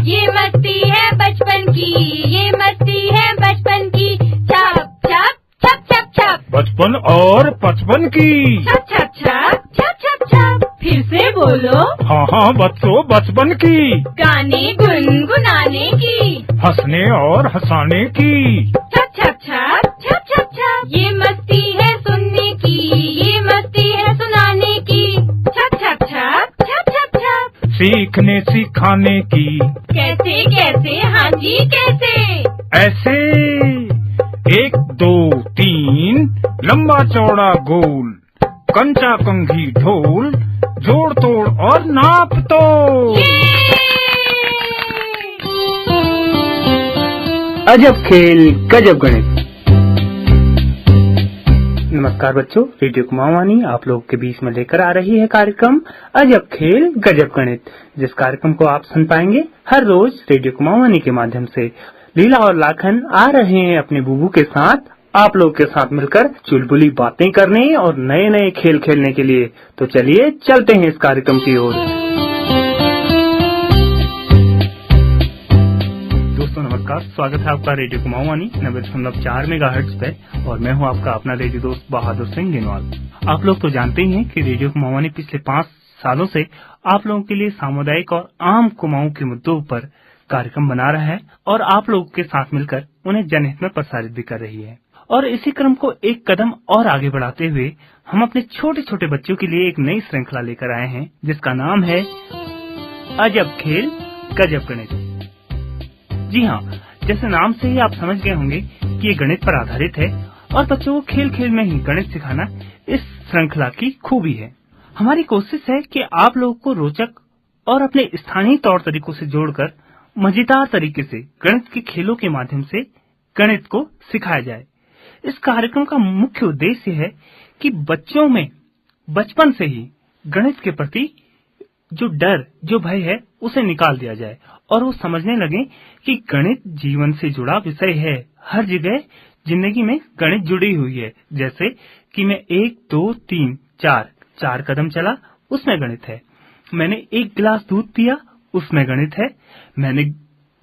ये मस्ती है बचपन की, ये मस्ती है बचपन की। छप छप छप छप छप, बचपन और पचपन की। छप छप छप छप छप छप। फिर से बोलो। हाँ बच्चों, बचपन की। गाने गुनगुनाने की, हंसने और हंसाने की। छप छप छप छप छप छप। ये मस्ती है सुनने की, ये मस्ती है सुनाने की। छप छप छप छप छप छप। सीखने सिखाने की। कैसे कैसे, हाँ जी कैसे। ऐसे 1 2 3 लंबा चौड़ा गोल, कंचा कंघी ढोल, जोड़ तोड़ और नाप तोड़। अजब खेल गजब गणित। नमस्कार बच्चों, रेडियो कुमाऊनी आप लोगों के बीच में लेकर आ रही है कार्यक्रम अजब खेल गजब गणित, जिस कार्यक्रम को आप सुन पाएंगे हर रोज रेडियो कुमाऊनी के माध्यम से। लीला और लाखन आ रहे हैं अपने बुबू के साथ आप लोग के साथ मिलकर चुलबुली बातें करने और नए नए खेल खेलने के लिए। तो चलिए चलते हैं इस कार्यक्रम की ओर। दोस्तों नमस्कार, स्वागत है आपका रेडियो कुमाऊनी 90.4 मेगाहर्ट्ज पे, और मैं हूं आपका अपना रेडियो दोस्त बहादुर सिंह गिनवाल। आप लोग तो जानते ही हैं कि रेडियो कुमाऊनी पिछले 5 सालों से आप लोगों के लिए सामुदायिक और आम कुमाऊं के मुद्दों पर कार्यक्रम बना रहा है और आप लोगों के साथ मिलकर उन्हें जनहित में प्रसारित भी कर रही है। और इसी क्रम को एक कदम और आगे बढ़ाते हुए हम अपने छोटे छोटे बच्चों के लिए एक नई श्रृंखला लेकर आए हैं, जिसका नाम है अजब खेल गजब गणित। जी हाँ, जैसे नाम से ही आप समझ गए होंगे कि ये गणित पर आधारित है और बच्चों को खेल खेल में ही गणित सिखाना इस श्रृंखला की खूबी है। हमारी कोशिश है कि आप लोगों को रोचक और अपने स्थानीय तौर तरीकों से जोड़कर मजेदार तरीके से गणित के खेलों के माध्यम से गणित को सिखाया जाए। इस कार्यक्रम का मुख्य उद्देश्य है कि बच्चों में बचपन से ही गणित के प्रति जो डर, जो भय है, उसे निकाल दिया जाए और वो समझने लगे कि गणित जीवन से जुड़ा विषय है। हर जगह जिंदगी में गणित जुड़ी हुई है। जैसे कि मैं 1 2 3 4 कदम चला, उसमें गणित है। मैंने 1 गिलास दूध पिया, उसमें गणित है। मैंने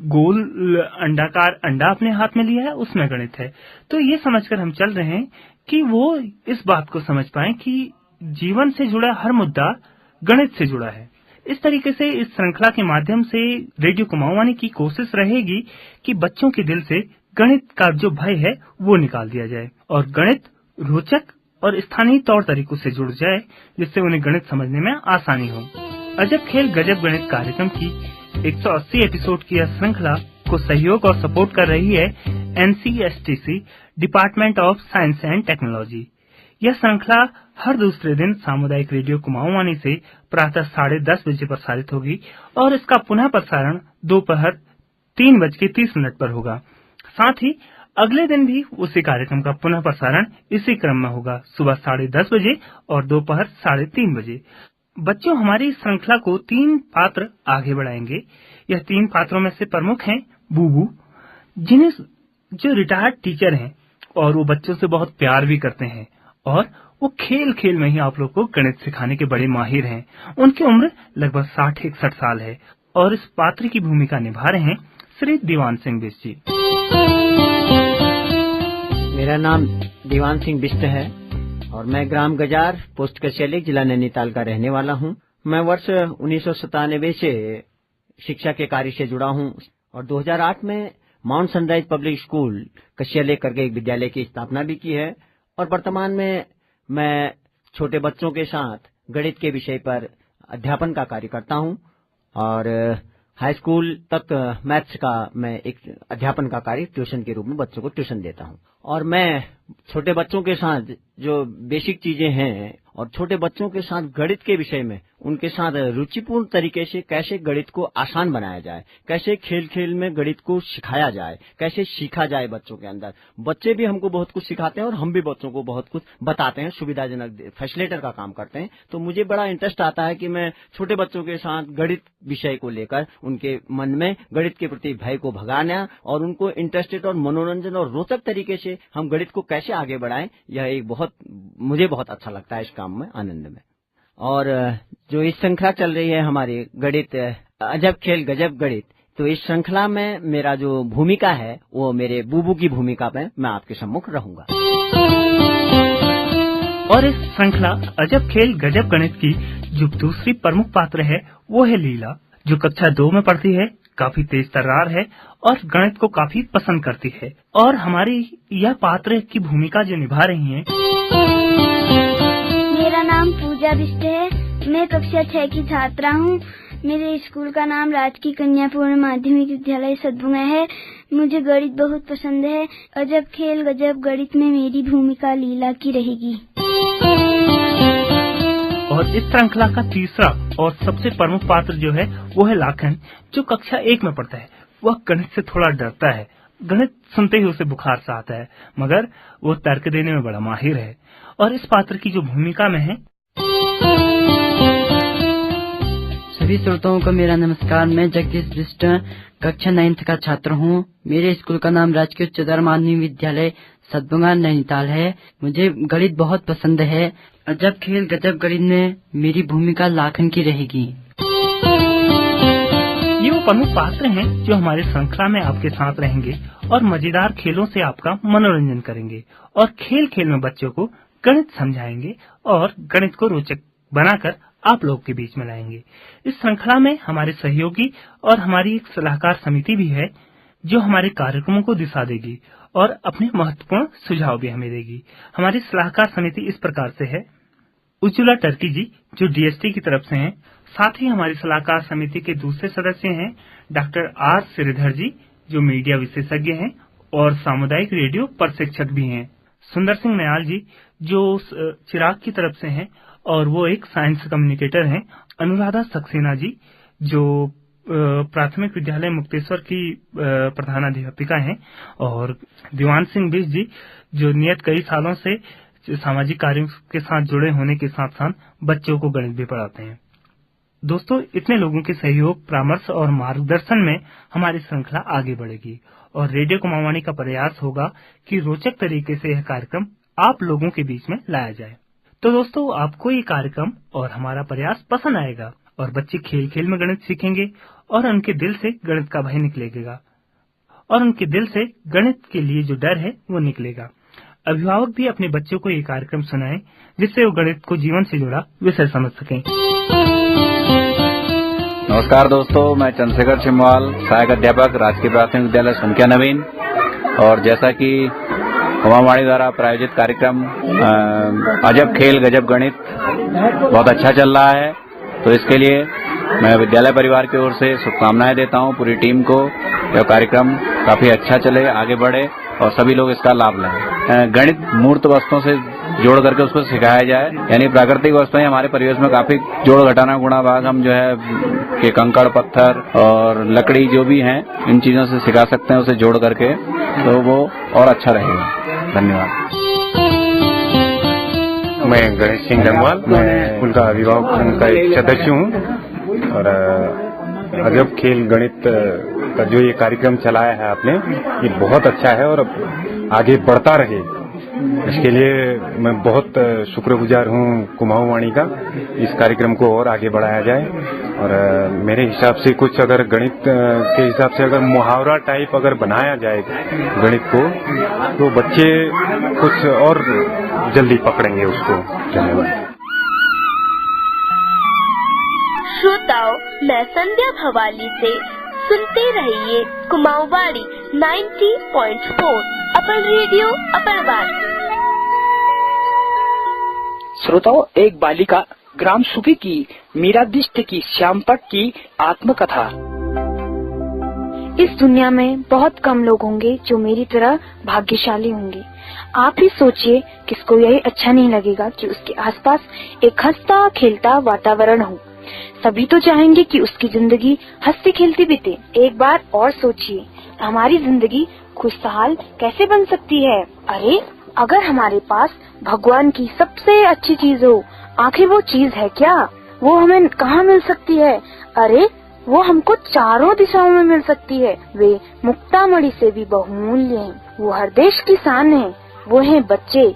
गोल अंडाकार अंडा अपने हाथ में लिया है, उसमें गणित है। तो ये समझकर हम चल रहे हैं कि वो इस बात को समझ पाएं कि जीवन से जुड़ा हर मुद्दा गणित से जुड़ा है। इस तरीके से इस श्रृंखला के माध्यम से रेडियो कुमाऊनी की कोशिश रहेगी कि बच्चों के दिल से गणित का जो भय है वो निकाल दिया जाए और गणित रोचक और स्थानीय तौर तरीकों से जुड़ जाए, जिससे उन्हें गणित समझने में आसानी हो। अजब खेल गजब गणित कार्यक्रम की 180 एपिसोड की यह श्रृंखला को सहयोग और सपोर्ट कर रही है NCSTC, department of science and technology. यह श्रृंखला हर दूसरे दिन सामुदायिक रेडियो कुमाऊनी से प्रातः 10:30 बजे प्रसारित होगी और इसका पुनः प्रसारण दोपहर 3:30 पर होगा। साथ ही अगले दिन भी उसी कार्यक्रम का पुनः प्रसारण इसी क्रम में होगा, सुबह 10:30 बजे और दोपहर 3:30 बजे। बच्चों, हमारी श्रृंखला को 3 पात्र आगे बढ़ाएंगे। यह 3 पात्रों में से प्रमुख हैं बूबू, जिन्हें जो रिटायर्ड टीचर हैं और वो बच्चों से बहुत प्यार भी करते हैं और वो खेल खेल में ही आप लोग को गणित सिखाने के बड़े माहिर हैं। उनकी उम्र लगभग 60-61 साल है और इस पात्र की भूमिका निभा रहे हैं श्री दीवान सिंह बिष्ट जी। मेरा नाम दीवान सिंह बिष्ट है और मैं ग्राम गजार, पोस्ट कचेली, जिला नैनीताल का रहने वाला हूँ। मैं वर्ष 1997 से शिक्षा के कार्य से जुड़ा हूँ और 2008 में माउंट सनराइज पब्लिक स्कूल कचेली करके एक विद्यालय की स्थापना भी की है और वर्तमान में मैं छोटे बच्चों के साथ गणित के विषय पर अध्यापन का कार्य करता हूँ और हाई स्कूल तक मैथ्स का मैं एक अध्यापन का कार्य ट्यूशन के रूप में बच्चों को ट्यूशन देता हूँ। और मैं छोटे बच्चों के साथ जो बेसिक चीजें हैं और छोटे बच्चों के साथ गणित के विषय में उनके साथ रुचिपूर्ण तरीके से कैसे गणित को आसान बनाया जाए, कैसे खेल खेल में गणित को सिखाया जाए, कैसे सीखा जाए बच्चों के अंदर। बच्चे भी हमको बहुत कुछ सिखाते हैं और हम भी बच्चों को बहुत कुछ बताते हैं, सुविधाजनक फैसिलिटेटर का काम करते हैं। तो मुझे बड़ा इंटरेस्ट आता है कि मैं छोटे बच्चों के साथ गणित विषय को लेकर उनके मन में गणित के प्रति भय को भगाना और उनको इंटरेस्टेड और मनोरंजन और रोचक तरीके से हम गणित को कैसे आगे बढ़ाएं, यह एक मुझे बहुत अच्छा लगता है इस काम में, आनंद में। और जो इस श्रृंखला चल रही है हमारी गणित अजब खेल गजब गणित, तो इस श्रृंखला में मेरा जो भूमिका है वो मेरे बूबू की भूमिका में मैं आपके सम्मुख रहूंगा। और इस श्रृंखला अजब खेल गजब गणित की जो दूसरी प्रमुख पात्र है वो है लीला, जो कक्षा 2 में पढ़ती है, काफी तेज तर्रार है और गणित को काफी पसंद करती है। और हमारी यह पात्र की भूमिका जो निभा रही हैं। मेरा नाम पूजा बिष्ट है, मैं कक्षा 6 की छात्रा हूँ। मेरे स्कूल का नाम राजकीय कन्या पूर्ण माध्यमिक विद्यालय सतभुंगा है। मुझे गणित बहुत पसंद है। अजब खेल गजब गणित में मेरी भूमिका लीला की रहेगी। और इस श्रृंखला का तीसरा और सबसे प्रमुख पात्र जो है वो है लाखन, जो कक्षा 1 में पढ़ता है। वह गणित से थोड़ा डरता है, गणित सुनते ही उसे बुखार सा आता है, मगर वो तर्क देने में बड़ा माहिर है। और इस पात्र की जो भूमिका में है। सभी श्रोताओं को मेरा नमस्कार। मैं जगदीश बिष्ट कक्षा 9 का छात्र हूँ। मेरे स्कूल का नाम राजकीय उच्चतर माध्यमिक विद्यालय सतभुंगा नैनीताल है। मुझे गणित बहुत पसंद है। अजब खेल गजब गणित में मेरी भूमिका लाखन की रहेगी। ये वो प्रमुख पात्र हैं जो हमारे श्रृंखला में आपके साथ रहेंगे और मजेदार खेलों से आपका मनोरंजन करेंगे और खेल खेल में बच्चों को गणित समझाएंगे और गणित को रोचक बनाकर आप लोग के बीच में लाएंगे। इस श्रृंखला में हमारे सहयोगी और हमारी एक सलाहकार समिति भी है जो हमारे कार्यक्रमों को दिशा देगी और अपने महत्वपूर्ण सुझाव भी हमें देगी। हमारी सलाहकार समिति इस प्रकार से है। उज्ज्वला टर्की जी जो डीएसटी की तरफ से हैं। साथ ही हमारी सलाहकार समिति के दूसरे सदस्य हैं डॉक्टर आर श्रीधर जी जो मीडिया विशेषज्ञ हैं और सामुदायिक रेडियो प्रशिक्षक भी हैं। सुंदर सिंह नयाल जी जो चिराग की तरफ से हैं और वो एक साइंस कम्युनिकेटर हैं। अनुराधा सक्सेना जी जो प्राथमिक विद्यालय मुक्तेश्वर की प्रधानाध्यापिका हैं और दीवान सिंह बिष्ट जी जो नियत कई सालों से सामाजिक कार्यों के साथ जुड़े होने के साथ साथ बच्चों को गणित भी पढ़ाते हैं। दोस्तों, इतने लोगों के सहयोग, परामर्श और मार्गदर्शन में हमारी श्रृंखला आगे बढ़ेगी और रेडियो कुमाऊवाणी का प्रयास होगा कि रोचक तरीके से यह कार्यक्रम आप लोगों के बीच में लाया जाए। तो दोस्तों, आपको ये कार्यक्रम और हमारा प्रयास पसंद आएगा और बच्चे खेल खेल में गणित सीखेंगे और उनके दिल से गणित का भय निकलेगा और उनके दिल से गणित के लिए जो डर है वो निकलेगा। अभिभावक भी अपने बच्चों को ये कार्यक्रम सुनाएं जिससे वो गणित को जीवन से जुड़ा विषय समझ सकें। नमस्कार दोस्तों, मैं चंद्रशेखर छिमवाल, सहायक अध्यापक, राजकीय प्राथमिक विद्यालय सुनकिया नवीन। और जैसा कि कुमाऊवाणी द्वारा प्रायोजित कार्यक्रम अजब खेल गजब गणित बहुत अच्छा चल रहा है, तो इसके लिए मैं विद्यालय परिवार की ओर से शुभकामनाएं देता हूं पूरी टीम को। यह कार्यक्रम काफी अच्छा चले, आगे बढ़े और सभी लोग इसका लाभ लें। गणित मूर्त वस्तुओं से जोड़ करके उसको सिखाया जाए, यानी प्राकृतिक वस्तुएं हमारे परिवेश में काफी जोड़ घटाना गुणा भाग हम जो है कि कंकड़ पत्थर और लकड़ी जो भी हैं इन चीजों से सिखा सकते हैं, उसे जोड़ करके, तो वो और अच्छा रहेगा। धन्यवाद। मैं गणेश सिंह गंगवाल, मैं स्कूल का अभिभावक संघ का एक सदस्य हूँ और अजब खेल गणित का जो ये कार्यक्रम चलाया है आपने, ये बहुत अच्छा है और आगे बढ़ता रहे, इसके लिए मैं बहुत शुक्रगुजार हूँ कुमाऊवाणी का। इस कार्यक्रम को और आगे बढ़ाया जाए और मेरे हिसाब से कुछ अगर गणित के हिसाब से अगर मुहावरा टाइप अगर बनाया जाए गणित को, तो बच्चे कुछ और जल्दी पकड़ेंगे उसको। धन्यवाद। श्रोताओं, मैं संध्या भवाली से सुनते रहिए कुमाऊवाणी 90.4 अपन रेडियो अपन बात। श्रोताओं, एक बालिका ग्राम सुखी की मीरा बिष्ट की श्यामपट की आत्मकथा। इस दुनिया में बहुत कम लोग होंगे जो मेरी तरह भाग्यशाली होंगे। आप ही सोचिए, किसको यही अच्छा नहीं लगेगा कि उसके आसपास एक हंसता खेलता वातावरण हो। सभी तो चाहेंगे कि उसकी जिंदगी हंसती खेलती बीते। एक बार और सोचिए, हमारी जिंदगी खुशहाल कैसे बन सकती है। अरे, अगर हमारे पास भगवान की सबसे अच्छी चीज हो, आखिर वो चीज है क्या? वो हमें कहाँ मिल सकती है? अरे, वो हमको चारों दिशाओं में मिल सकती है। वे मुक्तामणि से भी बहुमूल्य हैं। वो हर देश की शान है। वो हैं बच्चे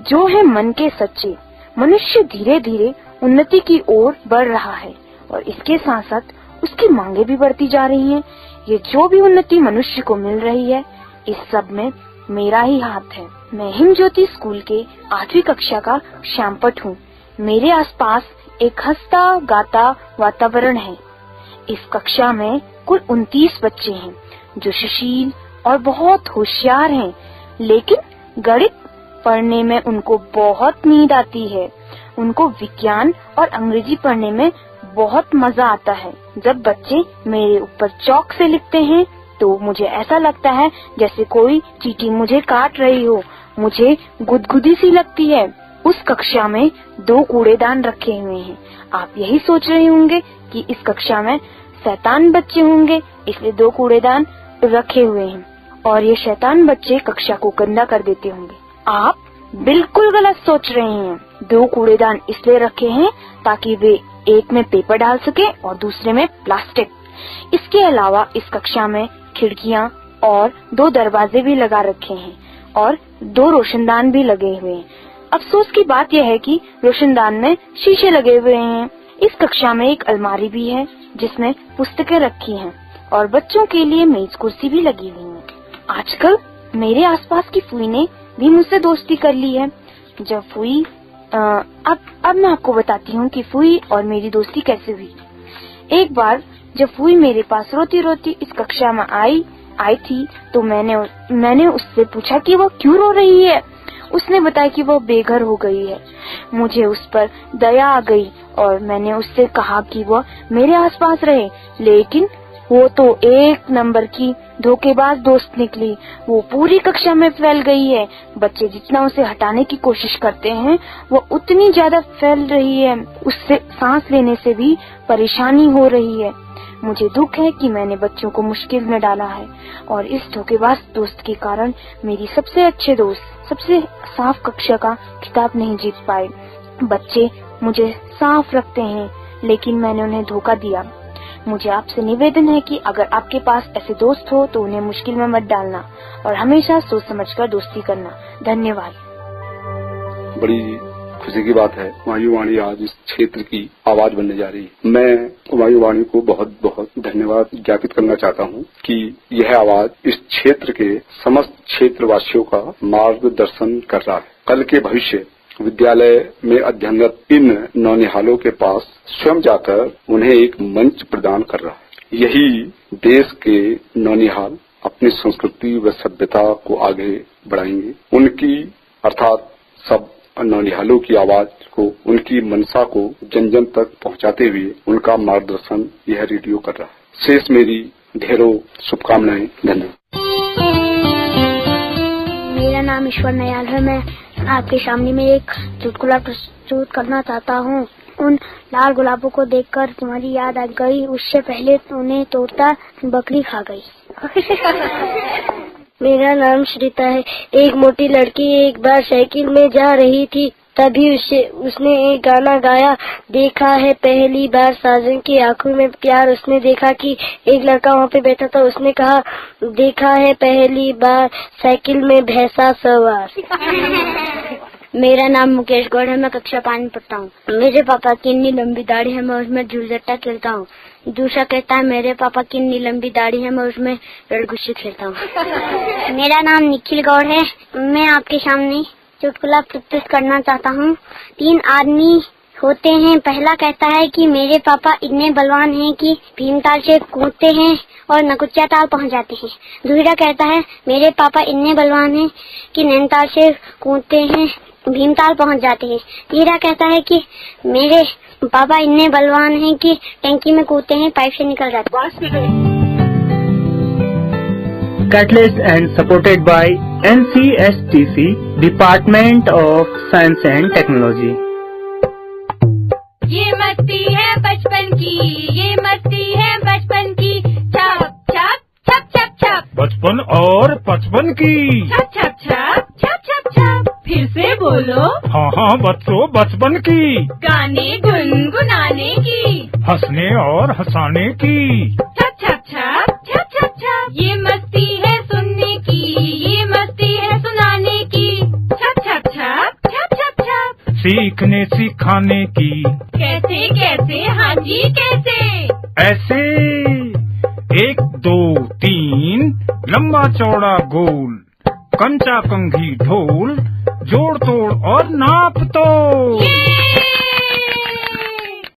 जो हैं मन के सच्चे। मनुष्य धीरे धीरे उन्नति की ओर बढ़ रहा है और इसके साथ साथ उसकी मांगे भी बढ़ती जा रही हैं। ये जो भी उन्नति मनुष्य को मिल रही है, इस सब में मेरा ही हाथ है। मैं हिमज्योति स्कूल के 8वीं कक्षा का श्यामपट हूँ। मेरे आसपास एक हंसता गाता वातावरण है। इस कक्षा में कुल 29 बच्चे हैं जो सुशील और बहुत होशियार हैं, लेकिन गणित पढ़ने में उनको बहुत नींद आती है। उनको विज्ञान और अंग्रेजी पढ़ने में बहुत मजा आता है। जब बच्चे मेरे ऊपर चौक से लिखते हैं तो मुझे ऐसा लगता है जैसे कोई चींटी मुझे काट रही हो। मुझे गुदगुदी सी लगती है। उस कक्षा में 2 कूड़ेदान रखे हुए हैं। आप यही सोच रहे होंगे कि इस कक्षा में शैतान बच्चे होंगे, इसलिए 2 कूड़ेदान रखे हुए हैं और ये शैतान बच्चे कक्षा को गंदा कर देते होंगे। आप बिल्कुल गलत सोच रहे हैं। 2 कूड़ेदान इसलिए रखे हैं ताकि वे एक में पेपर डाल सके और दूसरे में प्लास्टिक। इसके अलावा इस कक्षा में खिड़कियां और 2 दरवाजे भी लगा रखे हैं और 2 रोशनदान भी लगे हुए हैं। अफसोस की बात यह है कि रोशनदान में शीशे लगे हुए हैं। इस कक्षा में एक अलमारी भी है जिसमें पुस्तकें रखी हैं और बच्चों के लिए मेज कुर्सी भी लगी हुई है। आजकल मेरे आसपास की फूई ने भी मुझसे दोस्ती कर ली है। जब फूई अब मैं आपको बताती हूँ कि फूई और मेरी दोस्ती कैसे हुई। एक बार जब फूई मेरे पास रोती रोती इस कक्षा में आई थी तो मैंने उससे पूछा कि वो क्यों रो रही है। उसने बताया कि वो बेघर हो गई है। मुझे उस पर दया आ गई और मैंने उससे कहा कि वो मेरे आसपास रहे, लेकिन वो तो 1 नंबर की धोखेबाज दोस्त निकली। वो पूरी कक्षा में फैल गई है। बच्चे जितना उसे हटाने की कोशिश करते हैं वो उतनी ज्यादा फैल रही है। उससे सांस लेने से भी परेशानी हो रही है। मुझे दुख है कि मैंने बच्चों को मुश्किल में डाला है और इस धोखेबाज दोस्त के कारण मेरी सबसे अच्छे दोस्त सबसे साफ कक्षा का खिताब नहीं जीत पाए। बच्चे मुझे साफ रखते हैं लेकिन मैंने उन्हें धोखा दिया। मुझे आपसे निवेदन है कि अगर आपके पास ऐसे दोस्त हो तो उन्हें मुश्किल में मत डालना और हमेशा सोच समझकर दोस्ती करना। धन्यवाद। बड़ी खुशी की बात है, कुमायूं वाणी आज इस क्षेत्र की आवाज बनने जा रही है। मैं कुमायूं वाणी को बहुत बहुत धन्यवाद ज्ञापित करना चाहता हूं कि यह आवाज इस क्षेत्र के समस्त क्षेत्रवासियों का मार्गदर्शन कर रहा है। कल के भविष्य विद्यालय में अध्ययनरत इन नौनिहालों के पास स्वयं जाकर उन्हें एक मंच प्रदान कर रहा है। यही देश के नौनिहाल अपनी संस्कृति व सभ्यता को आगे बढ़ाएंगे। उनकी अर्थात सब नौनिहालों की आवाज को, उनकी मनसा को जन जन तक पहुंचाते हुए उनका मार्गदर्शन यह रेडियो कर रहा है। शेष मेरी ढेरों शुभकामनाएं। धन्यवाद। मेरा नाम ईश्वर नयाल है। मैं आपके सामने में एक चुटकुला प्रस्तुत करना चाहता हूँ। उन लाल गुलाबों को देखकर तुम्हारी याद आ गई, उससे पहले उन्हें तोड़ता बकरी खा गई। मेरा नाम श्रीता है। एक मोटी लड़की एक बार साइकिल में जा रही थी, तभी उसने एक गाना गाया। देखा है पहली बार साजन की आंखों में प्यार। उसने देखा कि एक लड़का वहाँ पे बैठा था। उसने कहा, देखा है पहली बार साइकिल में भैंसा सवार। मेरा नाम मुकेश गौड़ है। मैं कक्षा 5 में पढ़ता हूँ। मेरे पापा की इतनी लंबी दाढ़ी है, मैं उसमें झूलझट्टा खेलता हूँ। दूसरा कहता है, मेरे पापा की इतनी लंबी दाढ़ी है, मैं उसमें लड़गुस्सी खेलता हूँ। मेरा नाम निखिल गौड़ है। मैं आपके सामने चुटकुला प्रस्तुत करना चाहता हूँ। 3 आदमी होते हैं। पहला कहता है कि मेरे पापा इतने बलवान हैं कि भीमताल से कूदते हैं और नकुच्चा ताल पहुँच जाते हैं। दूसरा कहता है, मेरे पापा इतने बलवान हैं कि नैनीताल से कूदते हैं, भीमताल पहुँच जाते हैं। तीसरा कहता है कि मेरे पापा इतने बलवान हैं कि टंकी में कूदते हैं, पाइप से निकल जाते हैं। Catalyst and supported by NCSTC, Department of Science and Technology. ये मस्ती है बचपन की, ये मस्ती है बचपन की। छप छप छप छप छप, बचपन और 55 की। छप छप छप छप छप छप। फिर से बोलो। हाँ बच्चों, बचपन की। गाने गुनगुनाने की, हंसने और हंसाने की। छप छप छप छप छप छप। ये मस्ती है सुनने की, ये मस्ती है सुनाने की। छप छप छप छप छप छप। सीखने सिखाने की। कैसे कैसे, हाँ जी कैसे। ऐसे 1 2 3 लंबा चौड़ा गोल, कंचा कंघी ढोल, जोड़ तोड़ और नाप तो।